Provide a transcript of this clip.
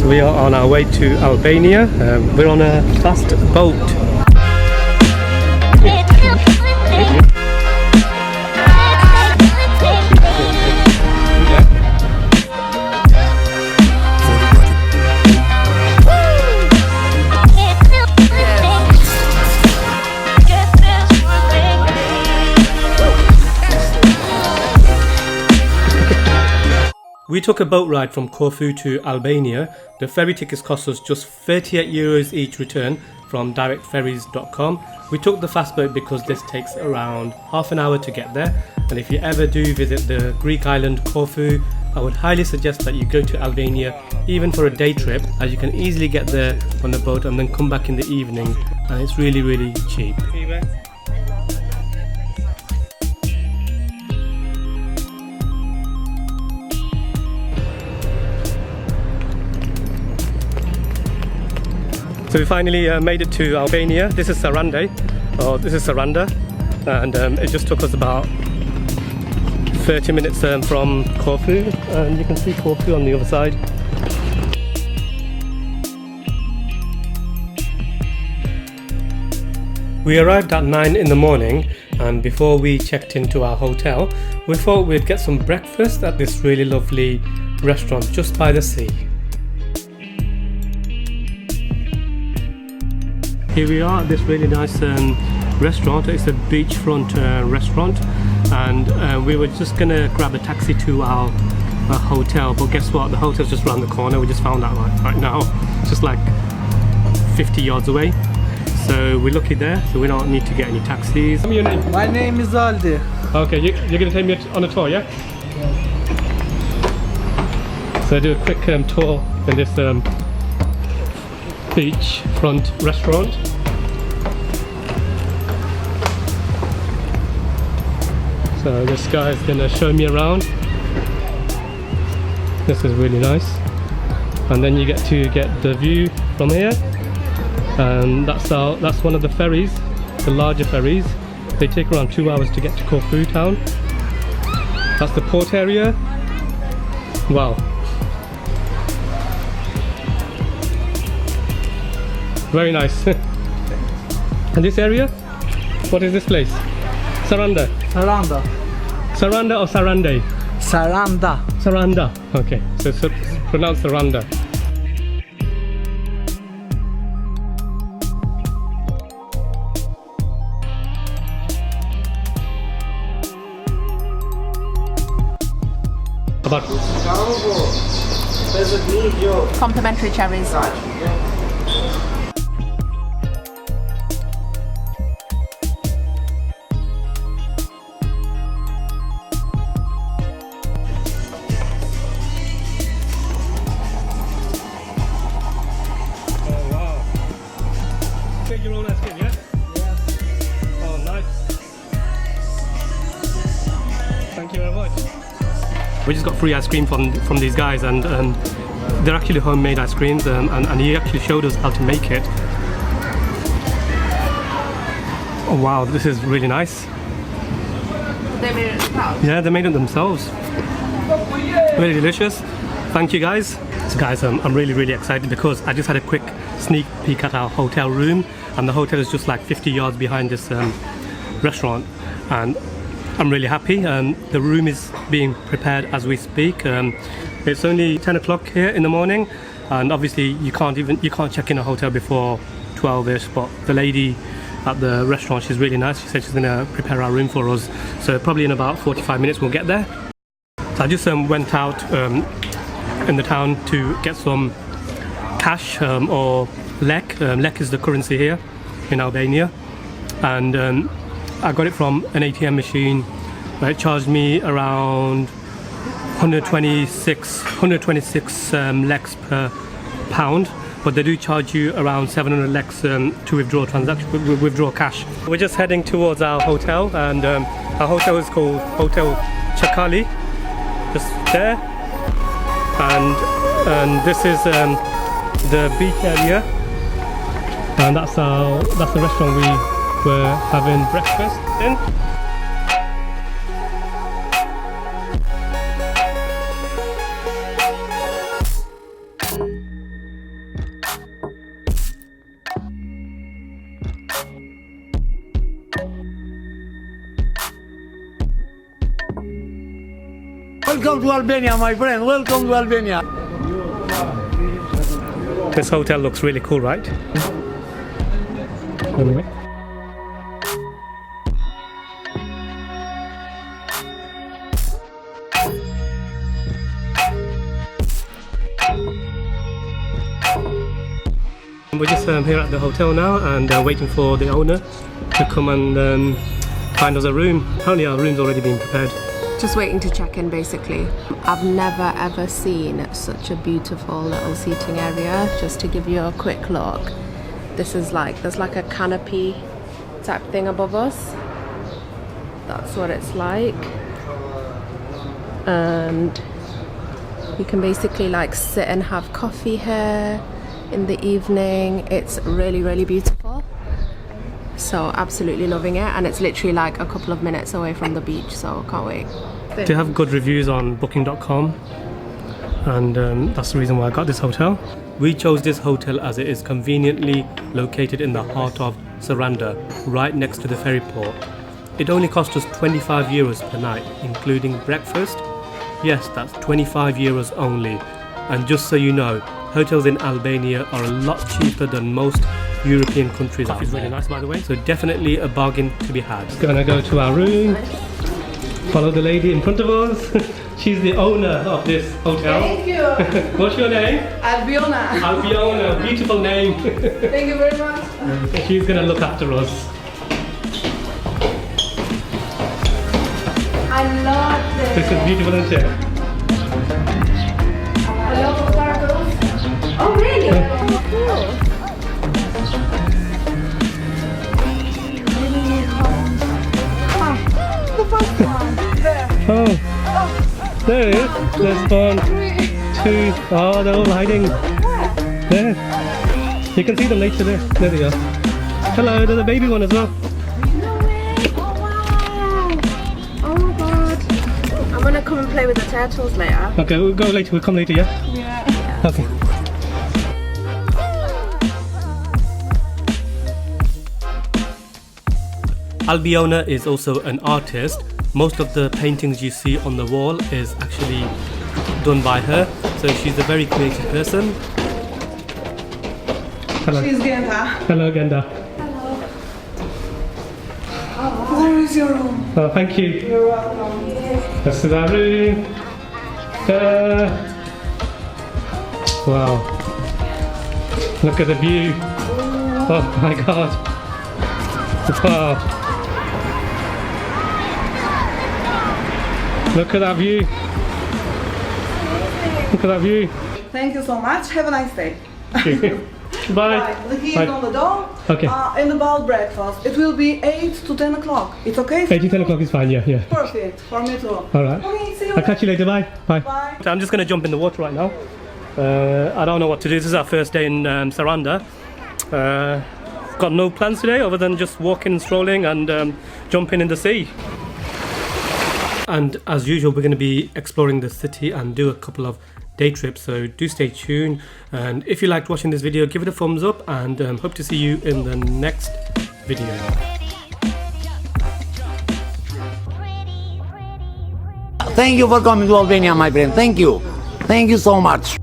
So we are on our way to Albania. We're on a fast boat. We took a boat ride from Corfu to Albania. The ferry tickets cost us just 38 euros each return from directferries.com. We took the fast boat because this takes around half an hour to get there. And if you ever do visit the Greek island Corfu, I would highly suggest that you go to Albania even for a day trip, as you can easily get there on the boat and then come back in the evening, and it's really cheap. So we finally made it to Albania. This is Saranda, and it just took us about 30 minutes from Corfu, and you can see Corfu on the other side. We arrived at 9 in the morning, and before we checked into our hotel, we thought we'd get some breakfast at this really lovely restaurant just by the sea. Here we are at this really nice restaurant. It's a beachfront restaurant, and we were just gonna grab a taxi to our hotel, but guess what? The hotel's just around the corner. We just found out right now. It's just like 50 yards away. So we're lucky there, so we don't need to get any taxis. Tell me your name. My name is Aldi. Okay, you're gonna take me on a tour, yeah? So do a quick tour in this beachfront restaurant. So this guy's gonna show me around. This is really nice, and then you get to get the view from here, and that's one of the ferries, the larger ferries. They take around 2 hours to get to Corfu town. That's the port area. Wow. Very nice. And this area? What is this place? Saranda? Saranda. Saranda or Saranda? Saranda. Saranda. Okay, so it's pronounced Saranda. About complimentary cherries. Your own ice cream, yeah? Yes. Oh, nice. Thank you very much. We just got free ice cream from these guys, and they're actually homemade ice creams, and he actually showed us how to make it. Oh wow, this is really nice. They made it themselves? Yeah, they made it themselves. Really delicious. Thank you guys. So guys, I'm really excited because I just had a quick sneak peek at our hotel room, and the hotel is just like 50 yards behind this restaurant, and I'm really happy. The room is being prepared as we speak. It's only 10 o'clock here in the morning, and obviously you can't check in a hotel before 12ish, but the lady at the restaurant, she's really nice. She said she's gonna prepare our room for us, so probably in about 45 minutes we'll get there. So I just went out in the town to get some cash or lek. Lek is the currency here in Albania, and I got it from an ATM machine. It charged me around 126 leks per pound, but they do charge you around 700 leks to withdraw cash. We're just heading towards our hotel, and our hotel is called Hotel Chakali, just there, and this is the beach area, and that's the restaurant we were having breakfast in. Welcome to Albania, my friend. Welcome to Albania. This hotel looks really cool, right? Anyway. We're just here at the hotel now and waiting for the owner to come and find us a room. Apparently our room's already been prepared. Just waiting to check in basically. I've never ever seen such a beautiful little seating area. Just to give you a quick look. This is like, there's like a canopy type thing above us. That's what it's like. And you can basically like sit and have coffee here in the evening. It's really beautiful, so absolutely loving it, and it's literally like a couple of minutes away from the beach, so can't wait. They have good reviews on booking.com, and that's the reason why I got this hotel. We chose this hotel as it is conveniently located in the heart of Saranda, right next to the ferry port. It only cost us 25 euros per night, including breakfast. Yes, that's 25 euros only. And just so you know, hotels in Albania are a lot cheaper than most European countries. That is really nice, by the way, so definitely a bargain to be had. Gonna go to our room, follow the lady in front of us. She's the owner of this hotel. Thank you. What's your name? Albiona. Albiona, beautiful name. Thank you very much. She's gonna look after us. I love this. This is beautiful, isn't it? I love sparkles. Oh, really? The first one. There. Oh, there it is. There's 1, 2. Oh, they're all hiding. There. You can see them later there. There they are. Hello, there's a baby one as well. No way. Oh, wow. Oh, my God. I'm going to come and play with the turtles later. Okay, we'll go later. We'll come later, yeah? Yeah. Okay. Albiona is also an artist. Most of the paintings you see on the wall is actually done by her, so she's a very creative person. Hello. She's Genda. Hello, Genda. Hello. Where is your room? Oh, thank you. You're welcome. This is our room. Ta-da. Wow. Look at the view. Oh my God. Wow. Look at that view. Look at that view. Thank you so much. Have a nice day. Bye. Bye. The key is Bye. on the door. Okay. And about breakfast, it will be 8 to 10 o'clock. It's okay? 8 to 10 o'clock is fine, yeah. Perfect. For me too. Alright. Okay, see you I'll catch you later. Bye. Bye. Bye. So I'm just going to jump in the water right now. I don't know what to do. This is our first day in Saranda. Got no plans today other than just walking and strolling and jumping in the sea. And as usual, we're going to be exploring the city and do a couple of day trips, so do stay tuned. And if you liked watching this video, give it a thumbs up, and hope to see you in the next video. Thank you for coming to Albania, my friend. Thank you. Thank you so much.